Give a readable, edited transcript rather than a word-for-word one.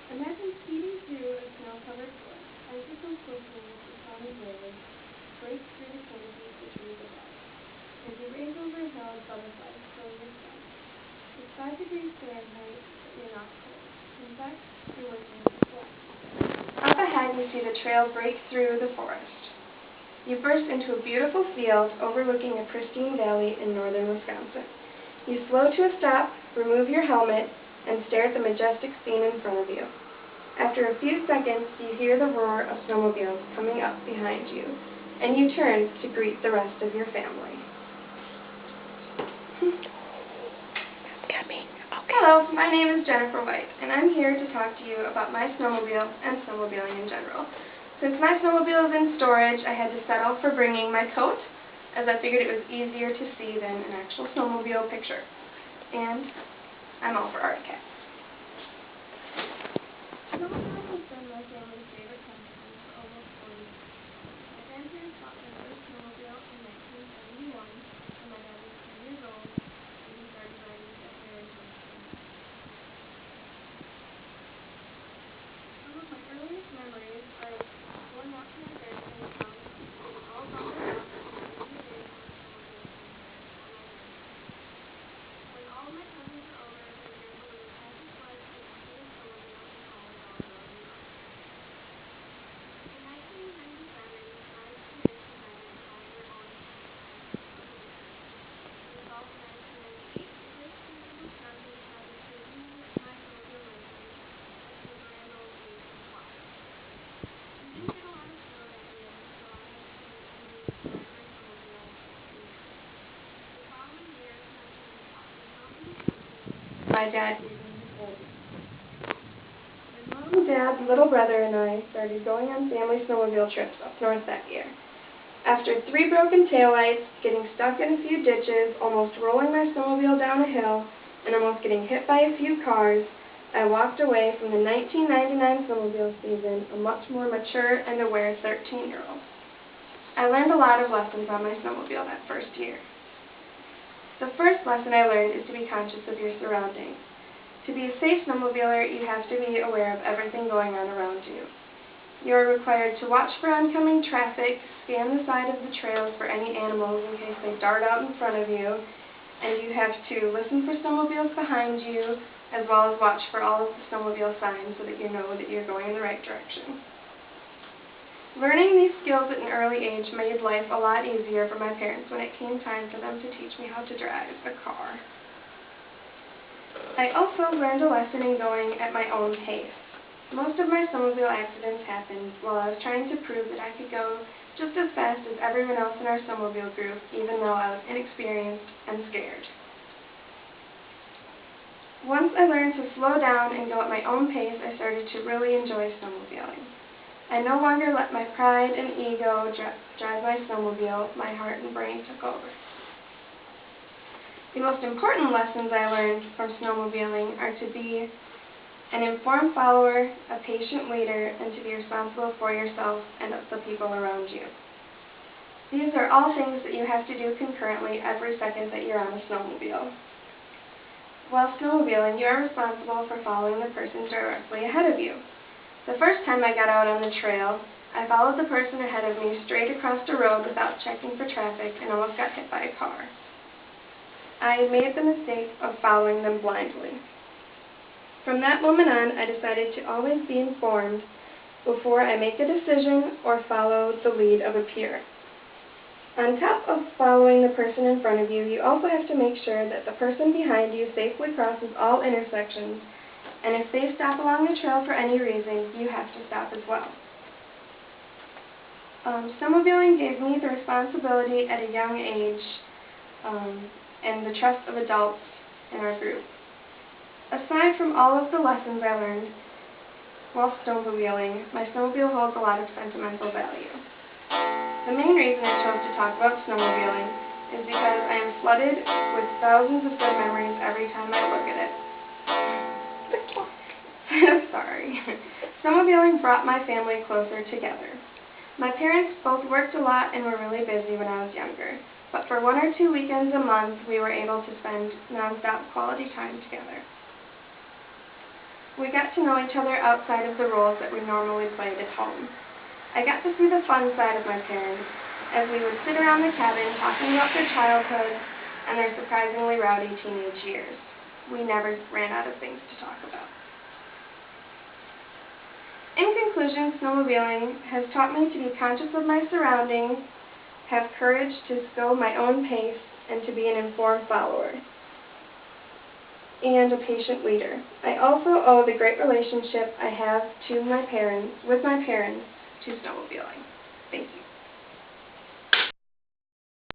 Imagine speeding through a snow-covered forest as you come closer with the sunny rays break through the canopy of the trees above. As you race over a hill of butterflies fill your sky. It's 5 degrees Fahrenheit, but you're not cold. In fact, you're working with sweat. Up ahead, you see the trail break through the forest. You burst into a beautiful field overlooking a pristine valley in northern Wisconsin. You slow to a stop, remove your helmet, and stare at the majestic scene in front of you. After a few seconds, you hear the roar of snowmobiles coming up behind you, and you turn to greet the rest of your family. Hello, my name is Jennifer White, and I'm here to talk to you about my snowmobile and snowmobiling in general. Since my snowmobile is in storage, I had to settle for bringing my coat, as I figured it was easier to see than an actual snowmobile picture. And I'm all for Arctic Cat. Snowmobiling has been my family's favorite pastime for almost 40 years. My grandparents bought their first snowmobile in 1971 when my dad was 10 years old, and he started riding at very young age. Some of my earliest memories are going out to my grandparents' house, all bundled up, and ready to day on a snowmobile somewhere before my dad left. When all of my cousins were over, my grandpa would attach a sled to the back of his snowmobile and haul us all around the yard. In 1997, my tradition started buying our own snowmobile. In the fall of 1998, the great state of Wisconsin decided to renew my snowmobile license at the grand old age of 12. We didn't get a lot of snow that year, so I had to find a means to ride my snowmobile instead. The following year, my parents bought me a mountain snowmobile. My dad gave me his old one. My mom, dad, little brother, and I started going on family snowmobile trips up north that year. After 3 broken taillights, getting stuck in a few ditches, almost rolling my snowmobile down a hill, and almost getting hit by a few cars, I walked away from the 1999 snowmobile season a much more mature and aware 13-year-old. I learned a lot of lessons on my snowmobile that first year. The first lesson I learned is to be conscious of your surroundings. To be a safe snowmobiler, you have to be aware of everything going on around you. You are required to watch for oncoming traffic, scan the side of the trails for any animals in case they dart out in front of you, and you have to listen for snowmobiles behind you, as well as watch for all of the snowmobile signs so that you know that you're going in the right direction. Learning these skills at an early age made life a lot easier for my parents when it came time for them to teach me how to drive a car. I also learned a lesson in going at my own pace. Most of my snowmobile accidents happened while I was trying to prove that I could go just as fast as everyone else in our snowmobile group, even though I was inexperienced and scared. Once I learned to slow down and go at my own pace, I started to really enjoy snowmobiling. I no longer let my pride and ego drive my snowmobile. My heart and brain took over. The most important lessons I learned from snowmobiling are to be an informed follower, a patient leader, and to be responsible for yourself and the people around you. These are all things that you have to do concurrently every second that you're on a snowmobile. While snowmobiling, you are responsible for following the person directly ahead of you. The first time I got out on the trail, I followed the person ahead of me straight across the road without checking for traffic and almost got hit by a car. I made the mistake of following them blindly. From that moment on, I decided to always be informed before I make a decision or follow the lead of a peer. On top of following the person in front of you, you also have to make sure that the person behind you safely crosses all intersections, and if they stop along the trail for any reason, you have to stop as well. Snowmobiling gave me the responsibility at a young age and the trust of adults in our group. Aside from all of the lessons I learned while snowmobiling, my snowmobile holds a lot of sentimental value. The main reason I chose to talk about snowmobiling is because I am flooded with thousands of good memories every time I look at it. Sorry. Snowmobiling brought my family closer together. My parents both worked a lot and were really busy when I was younger, but for 1 or 2 weekends a month we were able to spend non-stop quality time together. We got to know each other outside of the roles that we normally played at home. I got to see the fun side of my parents, as we would sit around the cabin talking about their childhood and their surprisingly rowdy teenage years. We never ran out of things to talk about. In conclusion, snowmobiling has taught me to be conscious of my surroundings, have courage to go my own pace, and to be an informed follower and a patient leader. I also owe the great relationship I have with my parents to snowmobiling. Thank you.